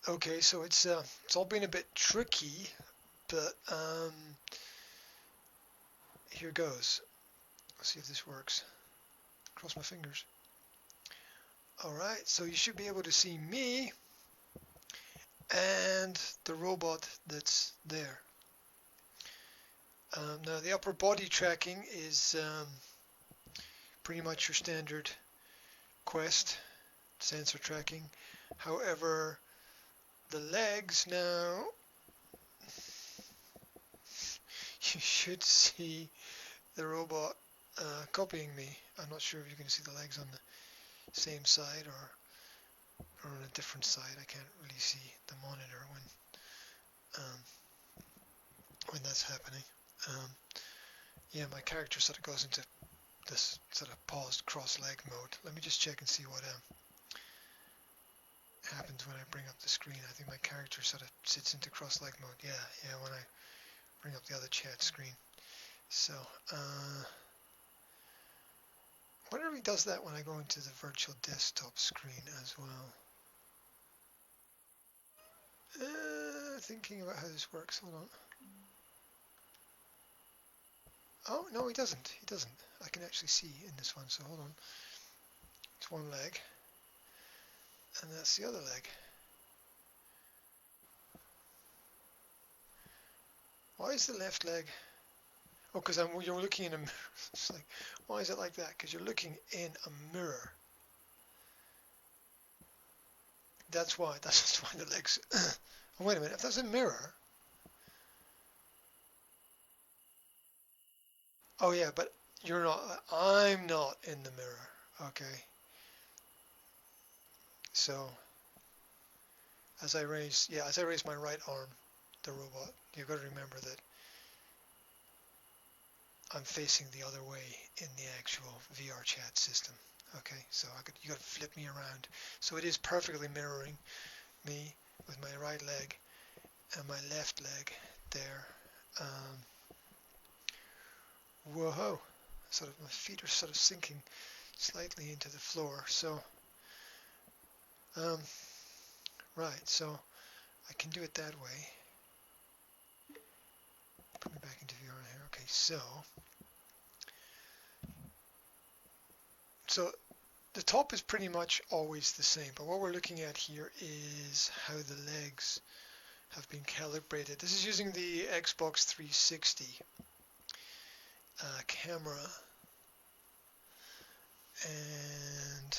Okay, so it's all been a bit tricky, but here goes. Let's see if this works. Cross my fingers. All right, so you should be able to see me and the robot that's there. Now the upper body tracking is pretty much your standard Quest sensor tracking. However, the legs now, you should see the robot copying me. I'm not sure if you can see the legs on the same side or on a different side. I can't really see the monitor when that's happening. Um, yeah, my character sort of goes into this sort of paused cross-leg mode. Let me just check and see what happens when I bring up the screen. I think my character sort of sits into cross-leg mode. Yeah, when I bring up the other chat screen. So, I wonder if he does that when I go into the virtual desktop screen as well. Thinking about how this works. Hold on. Oh, no, he doesn't. He doesn't. I can actually see in this one, so hold on. It's one leg. And that's the other leg. Why is the left leg? Oh, because you're looking in a mirror. It's like, why is it like that? Because you're looking in a mirror. That's why. That's why the legs. Oh, wait a minute. If that's a mirror. Oh yeah, but you're not. I'm not in the mirror. Okay. So as I raise my right arm, the robot, you've got to remember that I'm facing the other way in the actual VR chat system. Okay, so you got to flip me around. So it is perfectly mirroring me with my right leg and my left leg there. Whoa! Sort of my feet are sort of sinking slightly into the floor. So, right. So I can do it that way. Put me back into VR here. Okay, so the top is pretty much always the same, but what we're looking at here is how the legs have been calibrated. This is using the Xbox 360 camera, and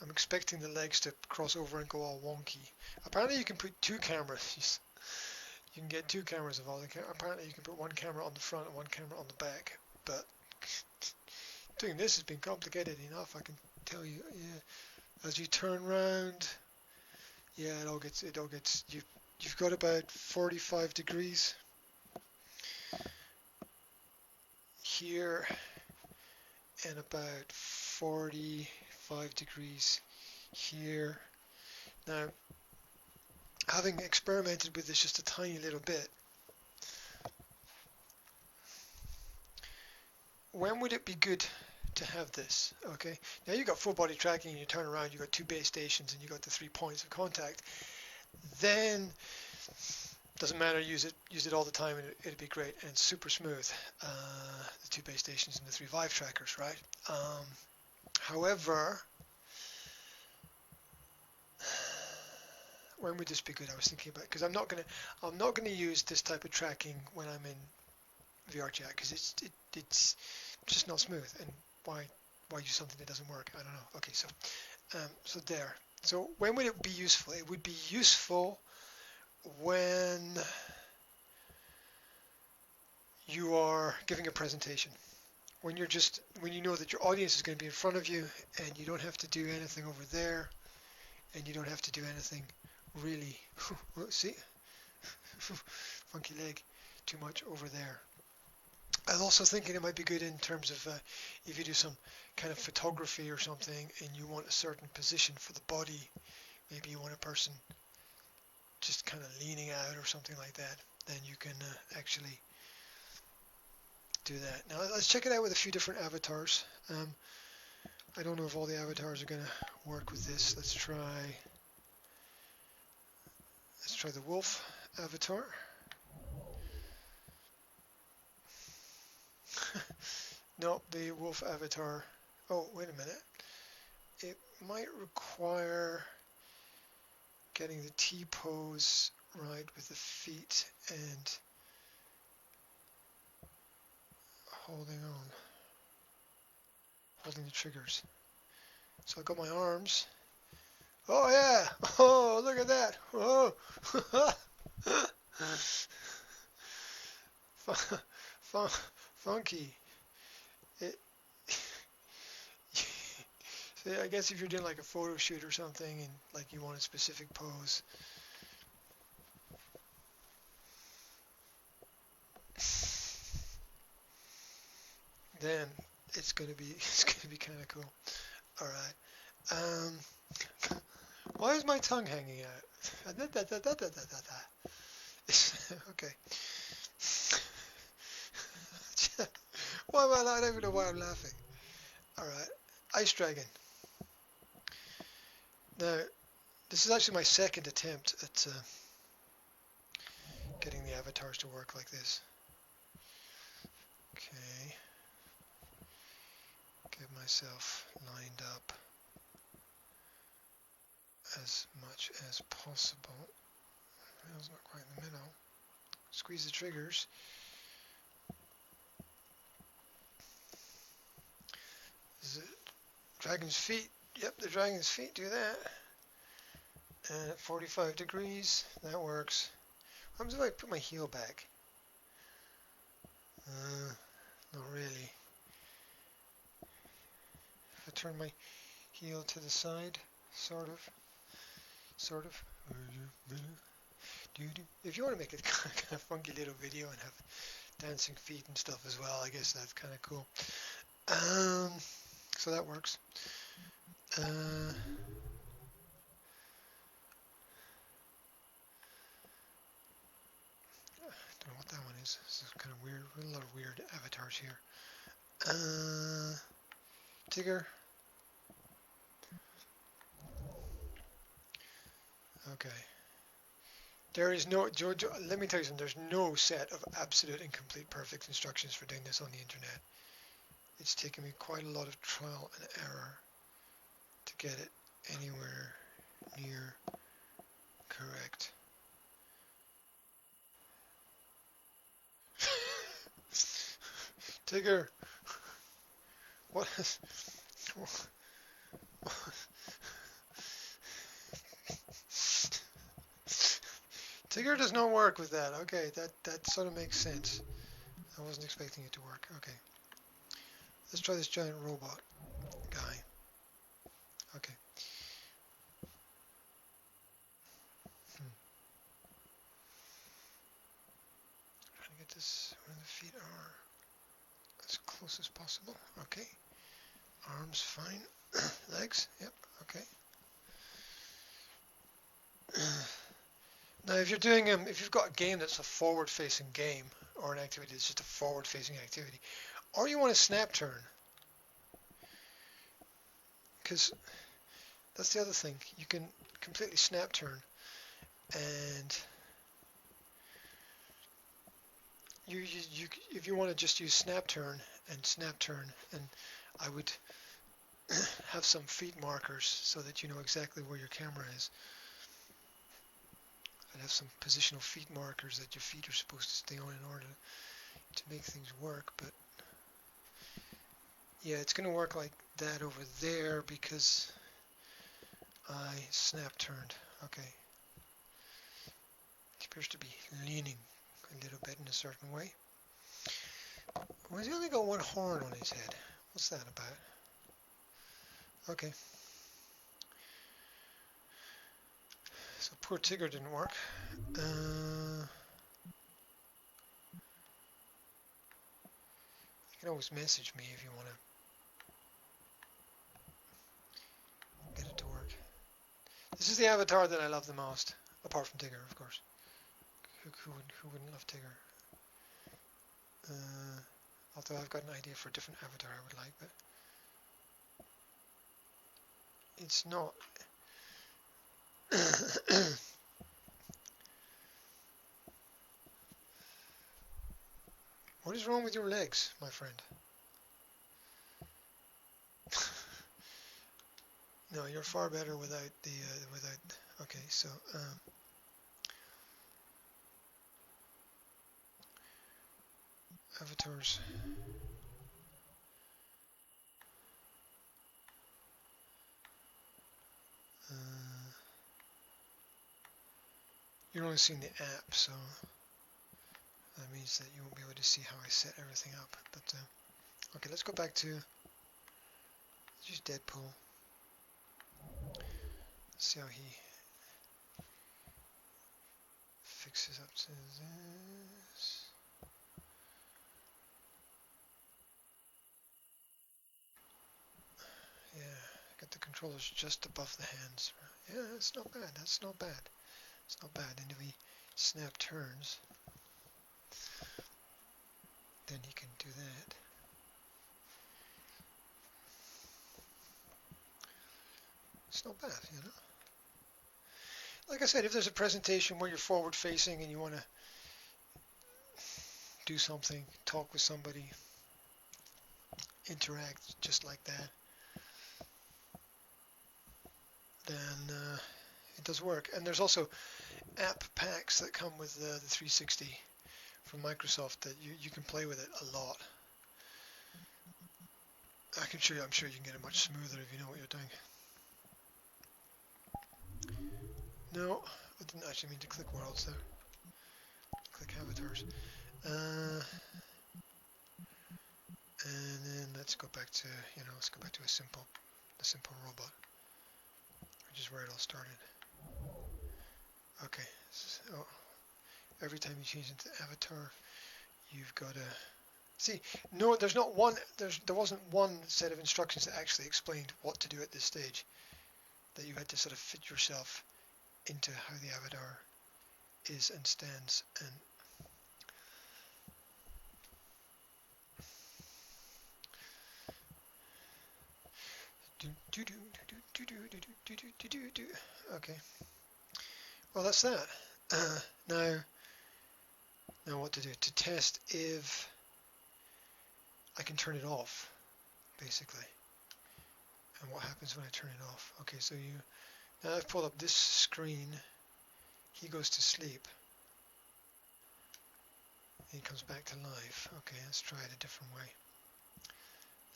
I'm expecting the legs to cross over and go all wonky. Apparently you can put two cameras. You can get two cameras of all the apparently you can put one camera on the front and one camera on the back, but doing this has been complicated enough, I can tell you. Yeah, as you turn around, yeah, it all gets you've got about 45 degrees here and about 45 degrees here. Now, having experimented with this just a tiny little bit, when would it be good to have this? Okay, now you got full body tracking and you turn around, you got two base stations and you got the 3 points of contact. Then doesn't matter, use it all the time and it'd be great and super smooth. The two base stations and the 3 Vive trackers, right? However, when would this be good? I was thinking about, because I'm not gonna use this type of tracking when I'm in VR chat, because it's just not smooth. And why use something that doesn't work? I don't know. Okay, so there. So when would it be useful? It would be useful when you are giving a presentation. When you know that your audience is going to be in front of you and you don't have to do anything over there and you don't have to do anything really, see, funky leg, too much over there. I was also thinking it might be good in terms of if you do some kind of photography or something and you want a certain position for the body, maybe you want a person just kind of leaning out or something like that, then you can actually do that. Now let's check it out with a few different avatars. I don't know if all the avatars are going to work with this. Let's try the wolf avatar. No, the wolf avatar. Oh, wait a minute. It might require getting the T-pose right with the feet and holding the triggers. So I've got my arms. Oh yeah! Oh, look at that! Oh! Funky. So I guess if you're doing like a photo shoot or something and like you want a specific pose, then it's gonna be kind of cool. All right. Why is my tongue hanging out? Okay. Why am I? I don't even know why I'm laughing. All right. Ice Dragon. Now, this is actually my second attempt at getting the avatars to work like this. Okay. Get myself lined up as much as possible. Rail's not quite in the middle. Squeeze the triggers. Is it dragon's feet? Yep, the dragon's feet do that. And at 45 degrees, that works. What happens if I put my heel back? Not really. If I turn my heel to the side, sort of. If you want to make it kind of funky little video and have dancing feet and stuff as well, I guess that's kind of cool. So that works. I don't know what that one is. This is kind of weird. A lot of weird avatars here. Tigger. Okay. There is no, Jojo, let me tell you something, there's no set of absolute and complete perfect instructions for doing this on the internet. It's taken me quite a lot of trial and error to get it anywhere near correct. Tigger, what is... Tigger does not work with that. Okay, that sort of makes sense. I wasn't expecting it to work. Okay. Let's try this giant robot guy. Okay. Trying to get this where the feet are as close as possible. Okay. Arms fine. Legs. Yep. Okay. Now, if you're doing if you've got a game that's a forward-facing game or an activity that's just a forward-facing activity, or you want to snap turn, because that's the other thing, you can completely snap turn, and you if you want to just use snap turn, and I would have some feet markers so that you know exactly where your camera is. I'd have some positional feet markers that your feet are supposed to stay on in order to make things work, but yeah, it's going to work like that over there because I snap turned. Okay. He appears to be leaning a little bit in a certain way. Well, he's only got one horn on his head. What's that about? Okay. So poor Tigger didn't work. You can always message me if you want to get it to work. This is the avatar that I love the most, apart from Tigger, of course. Who wouldn't love Tigger? Although I've got an idea for a different avatar I would like, but It's not. What is wrong with your legs, my friend? No, you're far better without the without. Okay, so avatars. You're only seeing the app, so that means that you won't be able to see how I set everything up. But okay, let's go back to use Deadpool. See how he fixes up to this. Yeah, get the controllers just above the hands. Yeah, that's not bad. That's not bad. It's not bad. And if he snap turns, then he can do that. It's not bad, you know. Like I said, if there's a presentation where you're forward facing and you want to do something, talk with somebody, interact just like that, then it does work. And there's also app packs that come with the 360 from Microsoft that you can play with it a lot. I can show you. I'm sure you can get it much smoother if you know what you're doing. No, I didn't actually mean to click worlds there. Click avatars. And then let's go back to, let's go back to the simple robot, which is where it all started. Okay, so every time you change into avatar, you've got to see. No, there's not one. There wasn't one set of instructions that actually explained what to do at this stage. That you had to sort of fit yourself into how the avatar is and stands. And okay. Well, that's that. Now what to do? To test if I can turn it off, basically. And what happens when I turn it off? Okay, so now I've pulled up this screen. He goes to sleep. He comes back to life. Okay, let's try it a different way.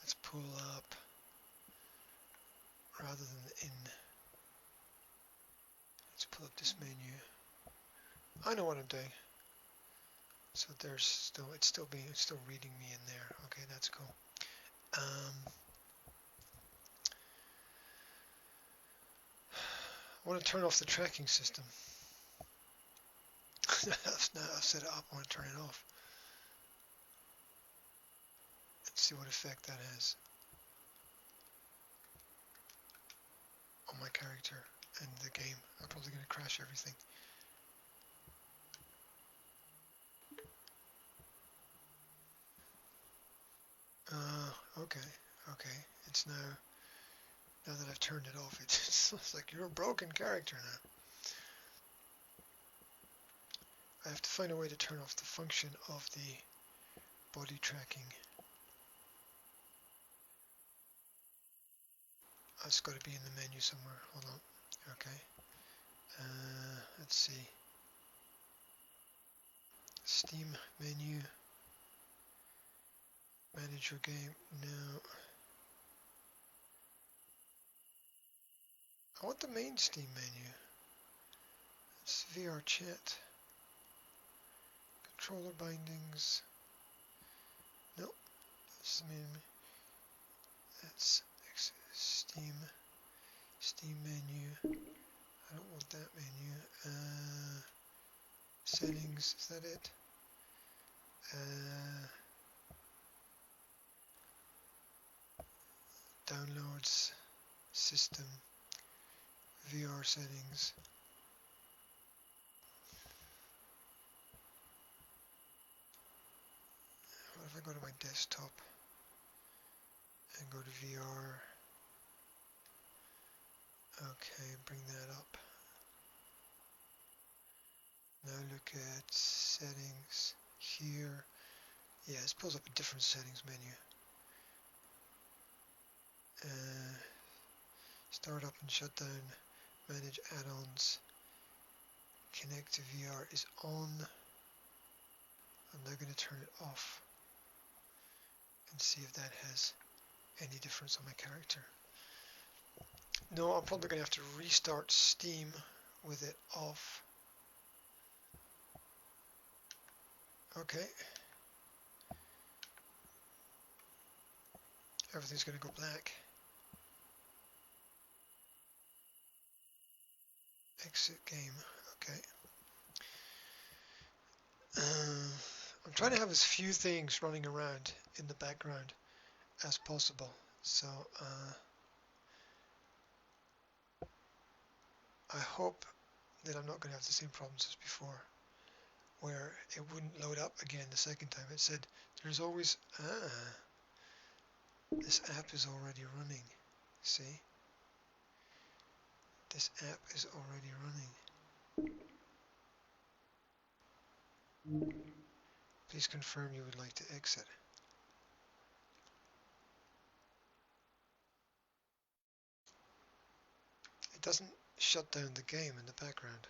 Let's pull up, rather than in, let's pull up this menu. I know what I'm doing. So it's still reading me in there. Okay, that's cool. I want to turn off the tracking system. Now I've set it up. I want to turn it off. Let's see what effect that has on my character and the game. I'm probably going to crash everything. Okay. It's now that I've turned it off, it's like you're a broken character now. I have to find a way to turn off the function of the body tracking. It's got to be in the menu somewhere. Hold on. Okay. Let's see. Steam menu. Manage your game. No. I want the main Steam menu. It's VR chat. Controller bindings. Nope. That's the main. That's Steam menu. I don't want that menu. Settings. Is that it? Downloads. System. VR settings. What if I go to my desktop and go to VR? Okay, bring that up. Now look at settings here. Yeah, it pulls up a different settings menu. Start up and shut down. Manage add-ons. Connect to VR is on. I'm now going to turn it off and see if that has any difference on my character. No, I'm probably going to have to restart Steam with it off. Okay. Everything's going to go black. Exit game. Okay. I'm trying to have as few things running around in the background as possible. So I hope that I'm not going to have the same problems as before, where it wouldn't load up again the second time. It said there's always, this app is already running. See? This app is already running. Please confirm you would like to exit. It doesn't shut down the game in the background.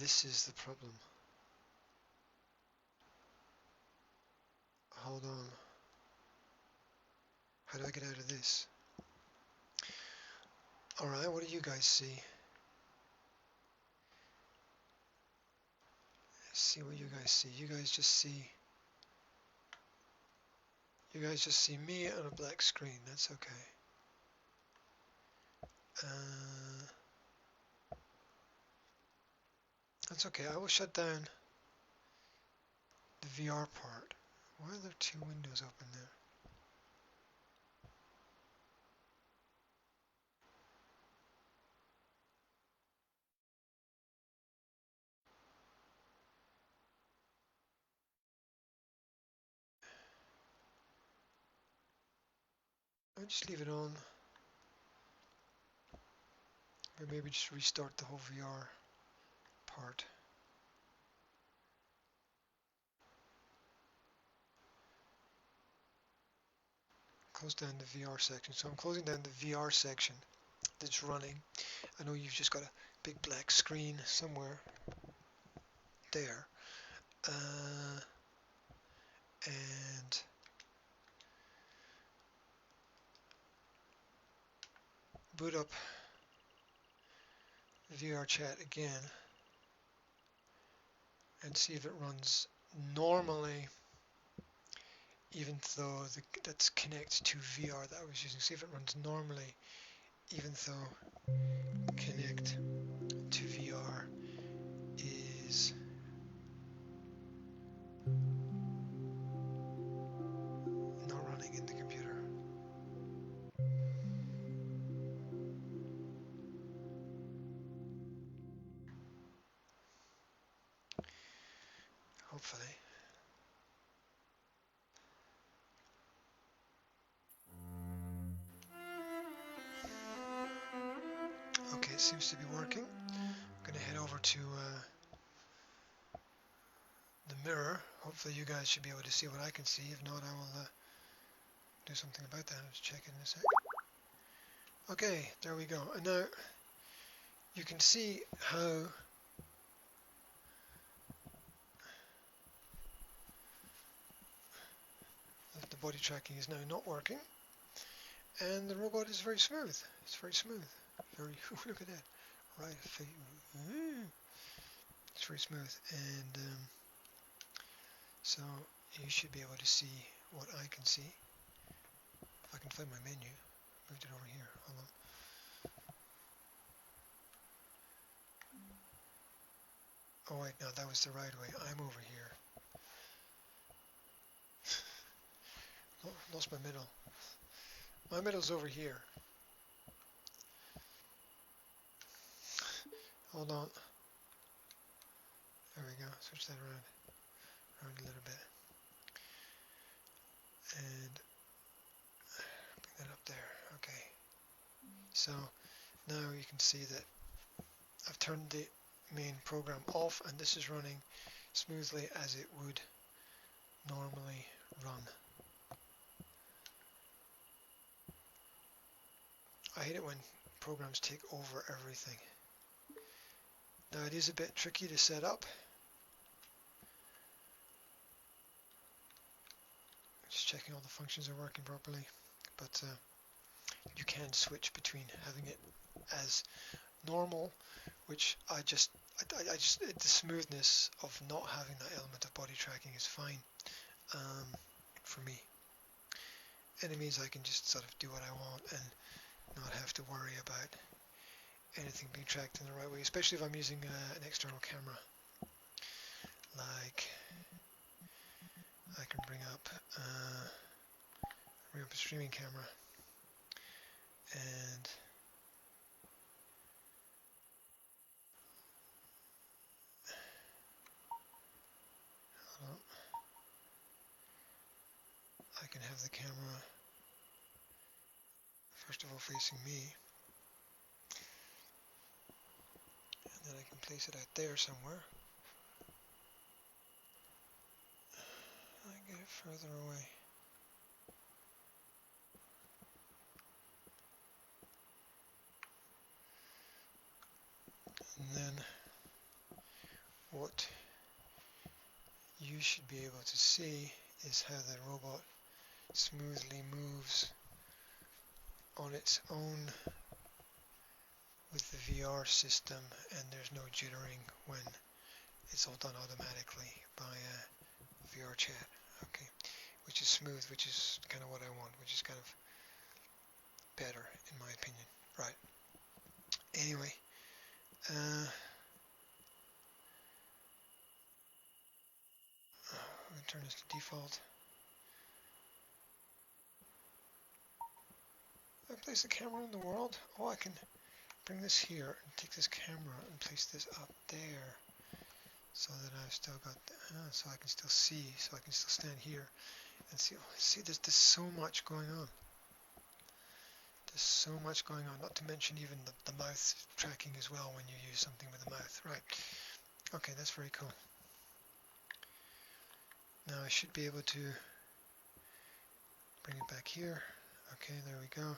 This is the problem. Hold on. How do I get out of this? Alright, what do you guys see? Let's see what you guys see. You guys just see me on a black screen. That's okay. That's okay. I will shut down the VR part. Why are there two windows open there? I'll just leave it on. Or maybe just restart the whole VR part. Close down the VR section. So I'm closing down the VR section that's running. I know you've just got a big black screen somewhere there. And boot up VR chat again and see if it runs normally, even though that's connect to VR that I was using. See if it runs normally, even though connect to VR is not running in the computer. Hopefully. Okay, it seems to be working. I'm going to head over to the mirror. Hopefully you guys should be able to see what I can see. If not, I will do something about that. I'll just check it in a sec. Okay, there we go. And now you can see how the body tracking is now not working. And the robot is very smooth. It's very smooth. Very, look at that. Right, it's very smooth. And so you should be able to see what I can see. If I can find my menu. Moved it over here. Hold on. Oh wait, no, that was the right way. I'm over here. Lost my middle. My middle's over here. Hold on. There we go. Switch that around a little bit. So now you can see that I've turned the main program off and this is running smoothly as it would normally run. I hate it when programs take over everything. Now it is a bit tricky to set up. Just checking all the functions are working properly, but you can switch between having it as normal, which the smoothness of not having that element of body tracking is fine for me. And it means I can just sort of do what I want and not have to worry about anything being tracked in the right way, especially if I'm using an external camera. Like I can bring up a streaming camera and I can have the camera first of all facing me, and then I can place it out there somewhere. I get it further away. And then what you should be able to see is how the robot smoothly moves on its own with the VR system, and there's no jittering when it's all done automatically by VR chat. Okay, which is smooth, which is kind of what I want, which is kind of better in my opinion. Right. Anyway, I'm going to turn this to default. I place the camera in the world. Oh, I can bring this here and take this camera and place this up there, so that I've still got, so I can still see, so I can still stand here and see. Oh, see, there's so much going on. There's so much going on, not to mention even the mouth tracking as well when you use something with the mouth. Right. Okay, that's very cool. Now I should be able to bring it back here. Okay, there we go.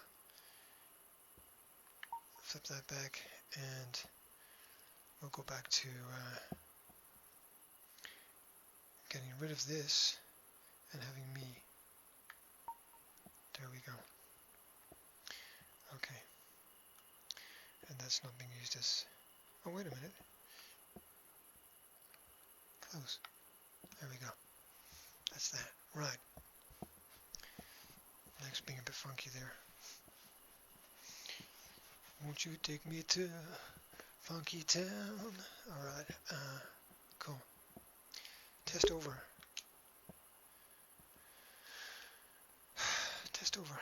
Flip that back and we'll go back to getting rid of this and having me. There we go. Okay. And that's not being used as... Oh, wait a minute. Close. There we go. That's that. Right. Legs being a bit funky there. Won't you take me to Funky Town? Alright. Cool. Test over. Test over.